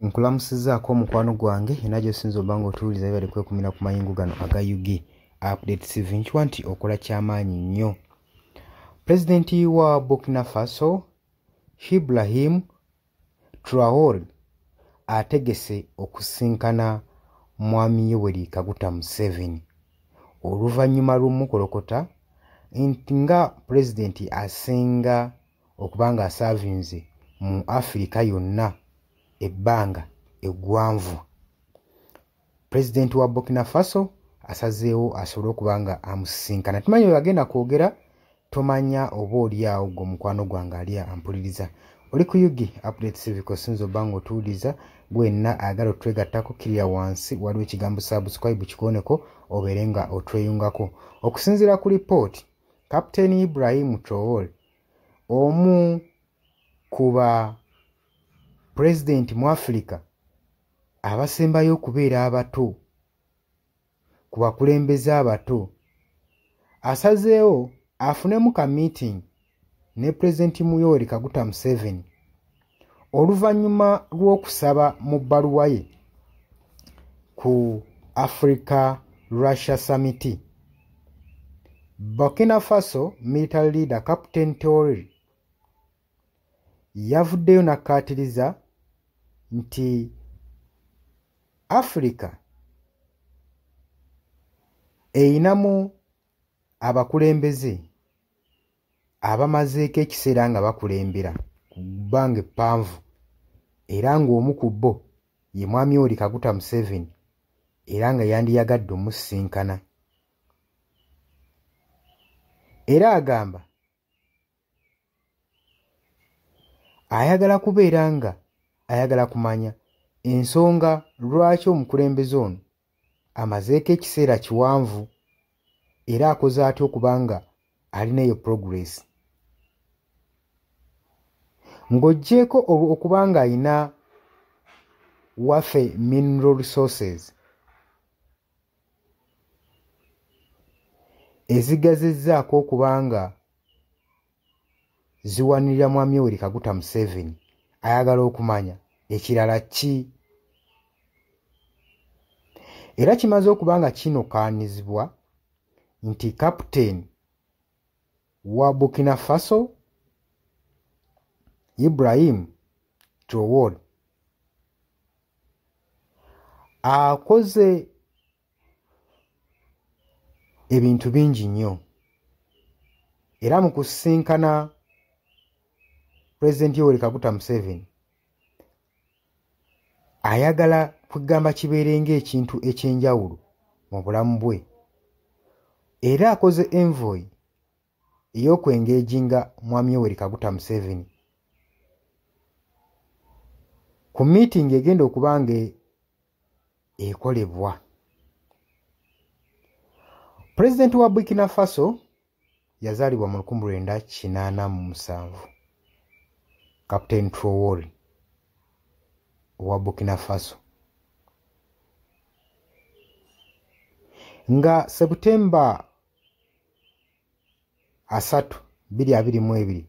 Nkulamusizaako omukwano gwange enajjo sinza obanga otuwuliza bibale kwekumira ku mayingu gano aga UG Update TV nkiwa nti okola kyamaanyi nnyo. Pulezidenti wa Burkina Faso Ibrahim Traoré ategese okusinkana mwami Yoweri Kaguta Museveni oluvannyuma lw'omukolokota nti nga pulezidenti asinga okubanga asaavinze mu Afrika yonna ebbanga eggwanvu. Pulezidenti wa Burkina Faso asazeewo asobole okubanga amusisinkana. Tumanyi bwe bagenda kwogera tomanya oba oli awo gwe mukwano gwange ali ampuliriza. Oli ku UG Update TV kosinza obanga otuwuliza gwenna agala otwegattako kirya wansi waliwo ekigambo subscribe kikooneko obeere nga otweyungako. Okusinziira ku lipooti, Kapiteeni Ibrahim Traoré omu ku ba pulezidenti mu Africa abasembayo okubeera abato ku bakulembeze abato asazeewo afunemu ka meeting ne pulezidenti Yoweri Kaguta Museveni oluvannyuma lw'okusaba mu bbaluwa ye ku Africa Russia Summit. Burkina Faso military leader Captain Traoré yavuddeyo n'akkaatiriza nti Africa eyinamu abakulembeze abamazeeko ekiseera nga bakulembera ku bbanga eppanvu era ng'omu ku bo ye mwami Yoweri Kaguta Museveni era nga yandiyagadde omusisinkana. Era agamba ayagala kubeera nga ayagala kumanya ensonga lwaki omukulembeze ono amazeeko ekiseera kiwanvu era akoze atya okubanga alina eyo progress ng'oggyeko okubanga ayina waffe mineral resources ezigazizzaako okubanga ziwanirira mwami Yoweri Kaguta Museveni. Ayagala okumanya ekirala ki era kimaze okubanga kinokaanizibwa nti kapiteeni wa Burkina Faso Ibrahim Traoré akoze ebintu bingi nnyo era mu kusisinkana pulezidenti Yoweri Kaguta Museveni ayagala kugamba kibeere ng'ekintu ekyenjawulo mu bulamu bwe era akoze envoy ey'okwengeejinga mwami Yoweri Kaguta Museveni ku miitingi egenda okubanga ekolebwa. Pulezidenti wa Burkina Faso yazaalibwa mu 1987. Kapiteeni Traoré wa Burkina Faso nga Septemba 3, 2022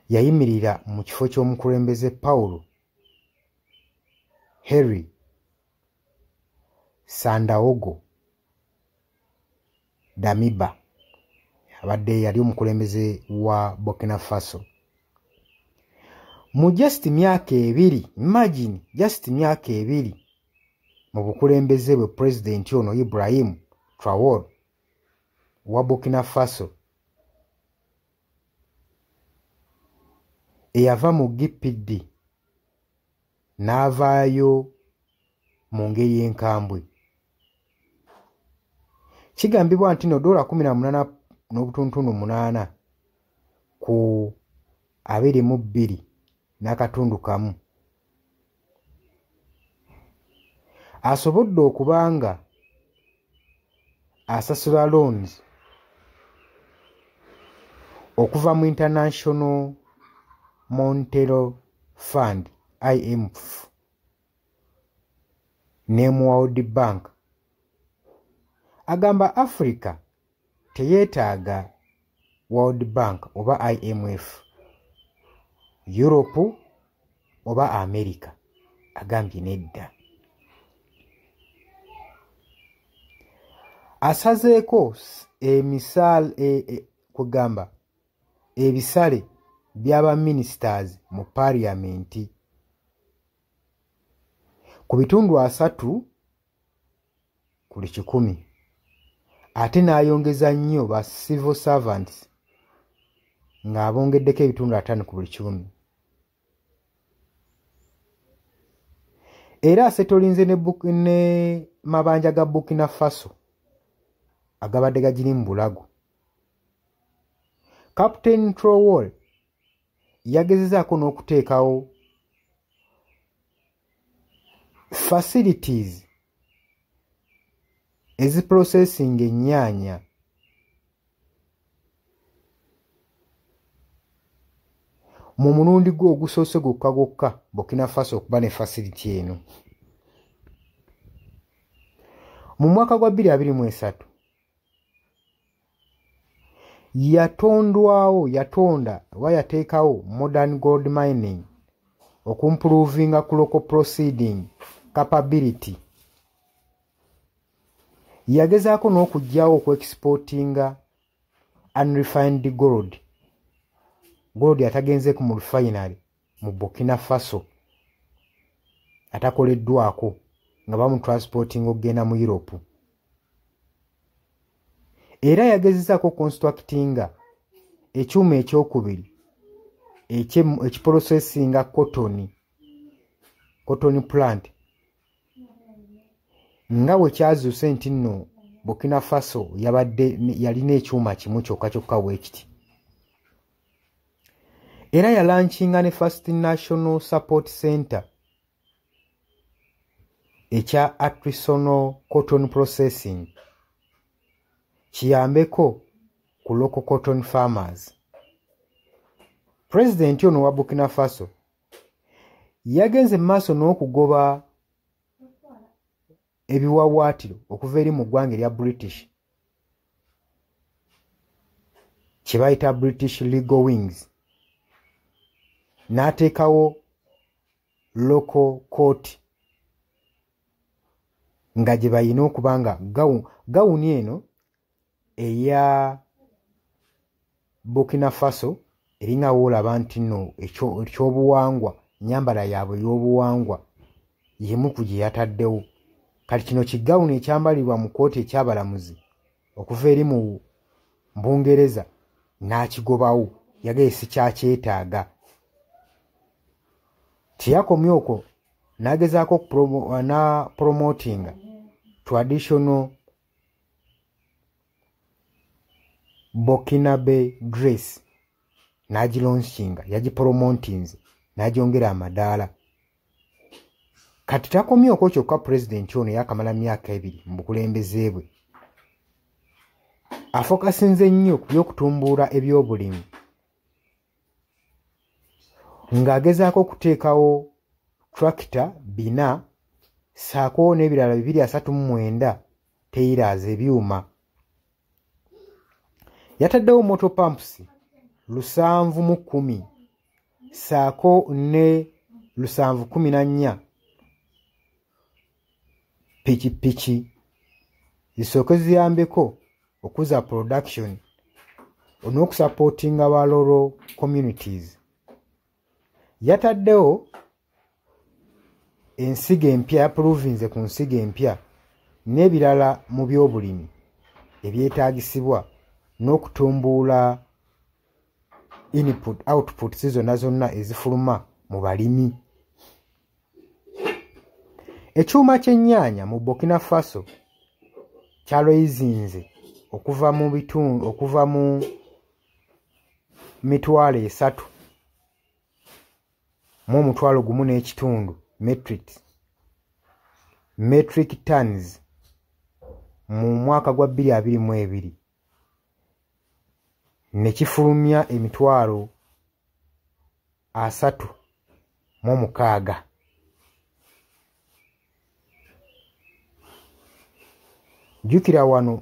yayimirira mu kifo ky'omukulembeze Paulo Henry Sandaogo Damiba abadde yali omukulembeze wa Burkina Faso mu just myaka ebiri. Imagine just myaka ebiri mu bukulembeze bwe pulezidenti ono Ibrahim Traoré wa Burkina Faso eyava mu GPD n'avaayo mu ngeri enkambwe. Kigambibwa nti no $18.8 ku 22.1 asobodde okubanga asasula loans okuva mu International Monetary Fund IMF ne mu World Bank. Agamba Africa teyeetaaga World Bank oba IMF. Europe oba America agambye nedda. Asazeeko kugamba ebisale by'aba ministers mu parliament ku bitundu 3 ku 100 ate n'ayongeza nnyo ba civil servants ng'abongeddeko ebitundu 5 ku 100. Era asetolinze ne mabanja ga Burkina Faso agabadde gagiri mu bulago. Captain Traoré yagezezaako n'okuteekawo facilities eziprocessing ennyaanya mu mulundi gwe ogusoose gwokka Burkina Faso okuba ne facility eno. Mu mwaka gwa 2023 yateekawo modern gold mining okumprovinga ku local proceeding capability. Yagezaako n'okugyawo okuexportinga unrefined gold atagenze ku mu refinery mu Burkina Faso atakoleddwako nga bamutransporting okugenda mu Europe. Era yagezezaako constructinga ekyuma ekyokubiri ekiprocessinga cotton plant nga bwe kyazuuse nti nno Burkina Faso yalina ekyuma kimu kyokka bwekiti. Era yalanchinga ne First National Support Center ekya artisanal cotton processing kiyambeko ku local cotton farmers. President ono wa Burkina Faso yagenze maaso n'okugoba ebiwawaatiro okuva eri mu ggwanga erya British kye bayita British Legal Wings, n'ateekawo local court nga gye bayina okuba nga gawuni eno eya Burkina Faso eringa woolaba nti nno ekyobuwangwa, nyambala yaabwe ey'obuwangwa yemu ku gye yataddewo. Kati kino kigawuni ekyambalirwa mu kooti ekyabalamuzi okuva eri mu Bungereza n'akigobawo, yagaye sikyakyetaaga. Tiyakomye okwo n'agezaako promotinga traditional Burkinabe dress n'agilaunchinga, yagipromotinze n'agyongera amadaala. Kati takomye okwo kyokka president ono yakamala myaka 2 mu bukulembeze bwe. Afokasinze nnyo ku by'okutumbuula ebyobulimi ng'agezaako okuteekawo tractor 4 saako n'ebirala 239 teiraza ebyuma. Yataddewo moto pumps 710 saako ne 714 pikipiki zisooke ziyambeko okuza production n'okusupportinga ba rural communities. Yataddewo ensigo empya, yaprovinze ku nsigo empya n'ebirala mu byobulimi ebyetaagisibwa n'okutumbuula input output zonna ezifuluma mu balimi. Ekyuma ky'ennyaanya mu Burkina Faso kyaloizinze okuva mu mitwalo 3 mu omutwalo gumu n'ekitundu metric tons mu mwaka gwa 2022 ne kifulumya emitwalo 36. Jukira wano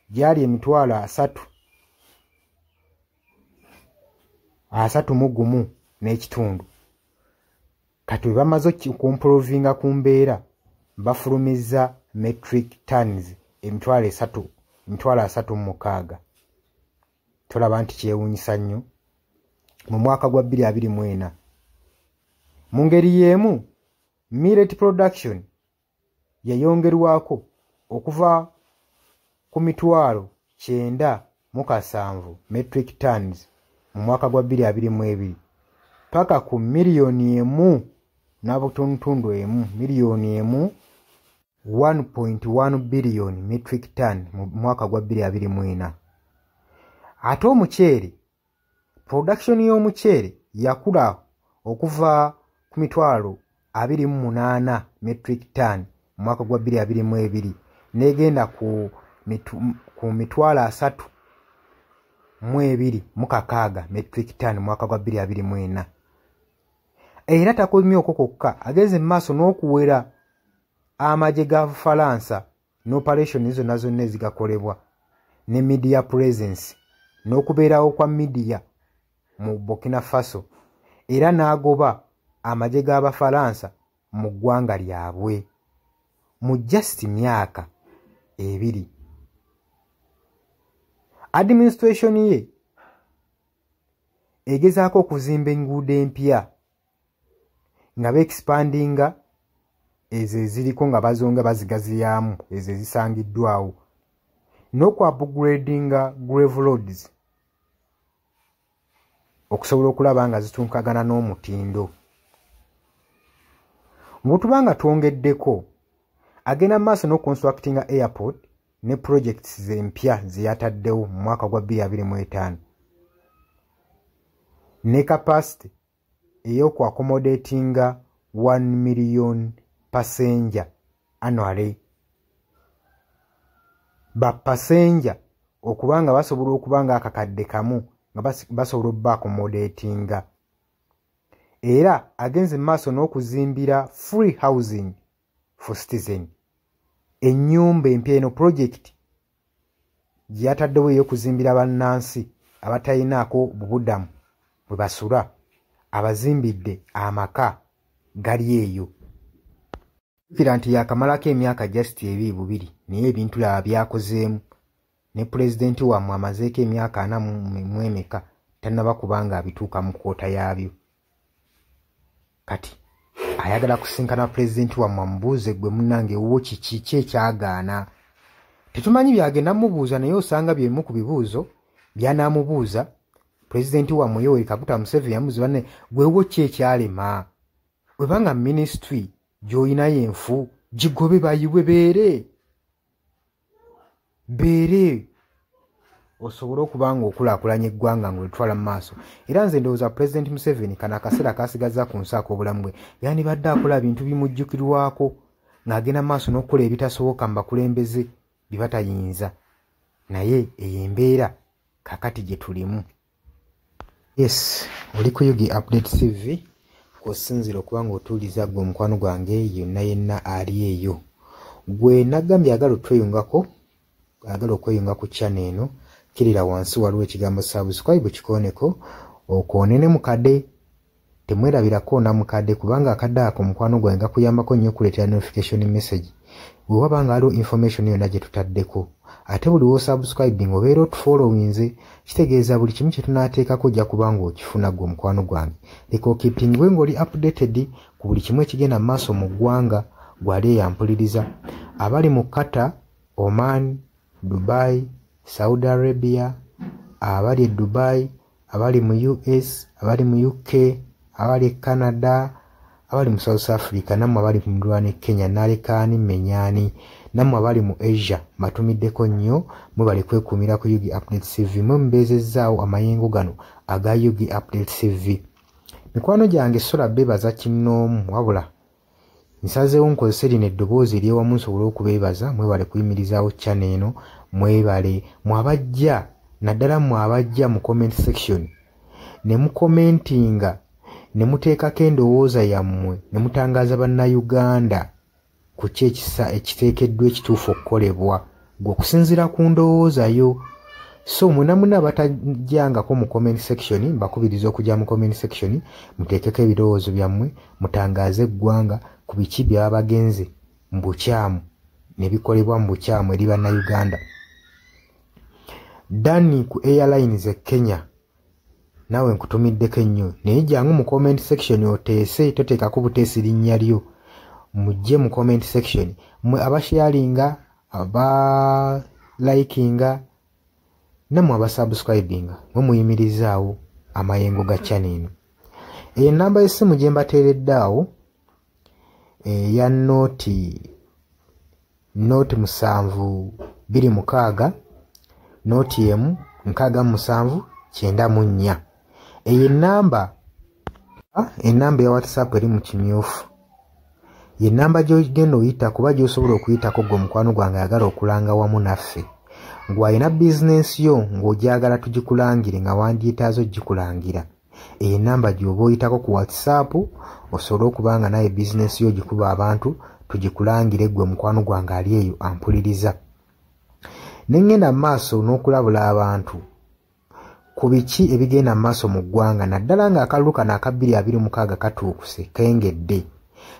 gyali emitwalo 31 n'ekitundu. kati bwe bamaze okumprovinga ku mbeera bafulumiza metric tons emitwalo 3.6. Tolaba nti kyewuunyisa nnyo mu mwaka gwa 2024. Mu ngeri y'emu millet production yayongerwako okuva ku mitwalo 9.7 metric tons mu mwaka gwa 2022 paka ku miliyoni emu n'obutundu emu, miliyoni emu 1.1 billion metric ton mu mwaka gwa 2024. Ate omuceere, production y'omuceere yakula okuva ku mitwalo 28 metric ton mu mwaka gwa 2022 negenda ku mitwalo 3.2 metric ton mu mwaka gwa 2024. Era takomye okwo kokka, ageze maaso n'okuwera amagye ga Faransa n'operation zonna zonna ezigakolebwa ne media presence n'okubeerawo kwa media mu Burkina Faso, era n'agoba amagye g'Abafaransa mu ggwanga lyabwe mu just myaka 2. Administration ye egezaako okuzimba enguudo empya nga expandinga ezo eziriko nga bazonga bazigaziyaamu ezo ezisangiddwawo n'oku upgradinga grave roads okusobola okulaba nga zitunkagana n'omutindo. Bwetubanga twongeddeko agenda maaso n'oconstructinga airport ne projects empya zeyataddewo mu mwaka gwa 2025 ne capacity ey'oku accommodatinga 1 million passenger annually. Ba passenger okubanga basobola okubanga akakadde kamu nga basobola obba accommodatinga. Era agenze maaso n'okuzimbira free housing for citizen. Ennyumba empya eno project gyataddewo ey'okuzimbira bannansi abatayinaako bubudamu bwe basula, abazimbidde amaka gali eyo. Kira nti yakamalako emyaka just 2 naye ebintu laba byakozeemu ne pulezidenti wammwe amazeeko emyaka 4 tannaba kubanga abituuka mu kwoota yaabyo. Kati ayagala kusinkana pulezidenti wammwe amubuuze gwe munnange wo kiki ekyagaana. Tetumanyi byagenda mubuuza naye osanga byemu ku bibuuzo byanamubuuza pulezidenti wammwe Yoweri Kaguta Museveni yamubuuza ne gwewo ki ekyalema. Webanga ministry gy'olinayo enfu gigobe bayiwe beere osobola okubanga okulaakulanya eggwanga ng'olitwala mu maaso. Era nze ndowooza pulezidenti Museveni kano akaseera kasigaza ku nsi ak'obulamu bwe yandibadde akola bintu bimujjukirwako ng'agenda maaso n'okukola ebitasoboka mu bakulembeze bye batayinza. Naye eyo embeera kakati gye tulimu. Yes, oli ku Yugi Update TV kw'osinzira okuba ng'otuuliza gwe omukwano gwange yonna yenna ali eyo. Gwe nagambye agala otweyungako, agala okweyunga ku channel eno, kirira wansi waliwo ekigambo subscribe kikoneko okoonene mukadde. Temwerabirako na mukadde kubanga akadde ako mukwano gwange gakuyambako nnyo okuleetera notification message bwe wabanga waliwo information yonna gye tutaddeko. Ate buli wo subscribing obeera otufollowinze, kitegeeza buli kimu kye tunaateekako ojja kubanga okifuna gwe omukwano gwange. Leka okipingwe ng'oli updated ku buli kimu ekigenda mu maaso mu ggwanga gwali eyampuliriza. Abali mu Qatar, Oman, Dubai, Saudi Arabia, abali e Dubai, abali mu US, abali mu UK, abali e Canada, abali mu South Africa, nammwe abali mu Ndwana Kenya, nalekaani menyani, nammwe abali mu Asia matumiddeko nnyo, mwe bali kwekuumira ku Yugi Update TV, mwe mubeezezzaawo amayengo gano aga Yugi Update TV. Mikwano gyange sola beebaza kinnoomu wabula nsazeewo nkozese lino eddoboozi ery'ewamu nsobole okubeebaza. Mwebale kuyimirizaawo channel eno, mwebale mwabajja naddala mwabajja mu comment section ne mukomentinga ne muteekako endowooza yammwe ne mutangaaza bannayuganda ku ki ekiteekeddwa ekituufu okukolebwa. Gwe okusinziira ku ndowooza yo So muna batajangako mu comment section mbakubiriza okujja mu comment section muteekeko ebirowoozo byammwe mutangaze eggwanga ku biki byabagenze mu bukyamu ne bikolebwa mu bukyamu eri bannayuganda. Dani ku Airlines e Kenya nawe nkutumiddeko ennyo naye jangu mu comment section oteese toteekako buteesi linnya lyo mujje mu comment section mwe abasharinga aba likinga namwe abasubscribinga mwe muyimirizaawo amayengo ga channel. Enamba y'essimu gye mbateeredde awo ya noti 726 noti emu 679. Eyo enamba ya WhatsApp eri mu kimyufu. Ye namba gy'ogenda oyita kuba gy'osobola okuyitako gwe mukwano gwange ayagala okulanga wamu naffe. Ngw'alina bizinensi yo ng'ogyagala tugikulangire nga wandyetaazo gikulangira. Eyo namba gy'oba oyitako ku WhatsApp osobole okuba nga naye bizinensi yo gikuba abantu tugikulangire gwe mukwano gwange ali eyo ampuliriza. Nengenda maaso n'okulabula abantu ku biki ebigenda maaso mu ggwanga naddala nga akalulu kano aka 2026 katuukuse kengedde.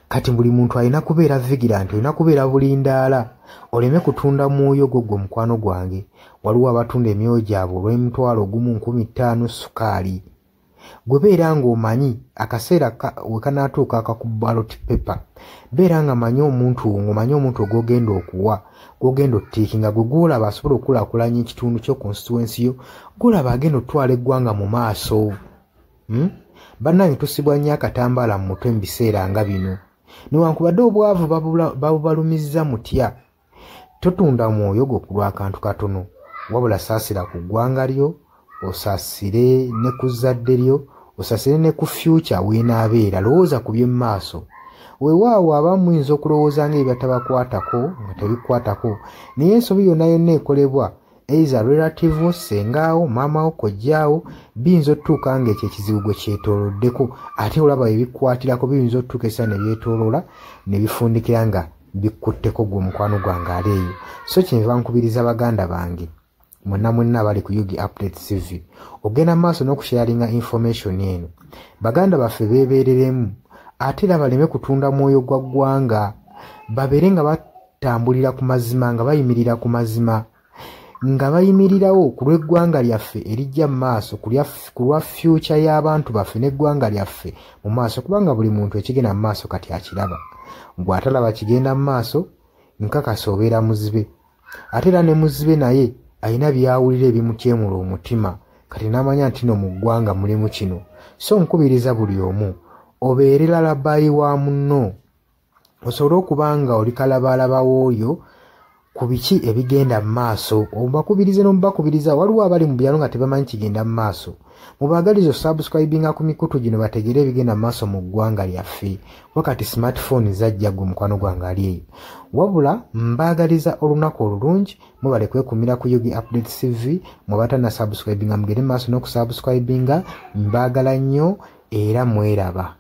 Kati buli muntu alina kubeera vigilant, olina kubeera bulindaala oleme kutunda mwoyo gwo mukwano gwange. Waliwo abatunda emyoyo gyabwe olw'M1,1500 sukaali. Gwe beera ng'omanyi akaseera wekanaatuuka akakuba ballot paper beera nga manyi omuntu ng'omanyi omuntu ogwogenda okuwa gwogenda ottiikinga gwe gwolaba asobola okukulaakulanya ekitundu kyo constituency yo gwolaba agenda otwala eggwanga mu maaso. Bannange tusibwa nnyo akatambaala mu mutwe mu biseera nga bino newankubadde obwavu babubalumizza mutya. Totunda mwoyo gwo ku lw'akantu katono wabula saasira ku ggwanga lyo osaasire ne ku zadde lyo osaasire ne ku future weenaabeera. Lowooza ku by'emu maaso. Weewaawo abamu muyinza okulowooza ng'ebyatabakwatako nga tebikwatako naye ensobi yonna yonna ekolebwa either relative sengaawo maamawo kojjaawo biyinza otutuuka ng'ekyo ekizibu gwe kyetooloddeko ate olaba ebikwatirako biyinza otutuuka esa ne byetooloola ne bifundikira nga bikkutteko gwe mukwano gwange ali eyo. So kyenva nkubiriza baganda bange mwenna abali ku Yugi Updates TV ogenda maaso n'okusharinga information eno. Baganda baffe beebereremu ate era baleme kutunda mwoyo gwa ggwanga babeere nga batambulira ku mazima nga bayimirira ku mazima nga bayimirirawo ku lw'eggwanga lyaffe erijja mu maaso ku lwa future y'abantu baffe n'eggwanga lyaffe mu maaso kubanga buli muntu ekigenda mu maaso kati akiraba. Bw'atalaba kigenda mu maaso nkakasa obeera muzibe ate era ne muzibe naye alina byawulira ebimutyemula omutima kati n'amanya nti no mu ggwanga mulimu kino. So nkubiriza buli omu obeere lalabayi wa munno osobole okuba nga oli kalabalaba w'oyo ku biki ebigenda mu maaso. Obakubirize n'omubakubiriza waliwo abali mu byalo nga tebamanyi kigenda mu maaso. Mubaagaliza subscribinga ku mikutu gino bategere ebigenda mu maaso mu ggwanga lyaffe wakati smartphone zajja gwe mukwano gwange ali eyo. Wabula mbaagaliza olunaku olulungi mubale kwekumira ku Yugi Updates TV mwebatana subscribinga mugere maaso n'okusubscribinga. Mbaagala nnyo era mweraba.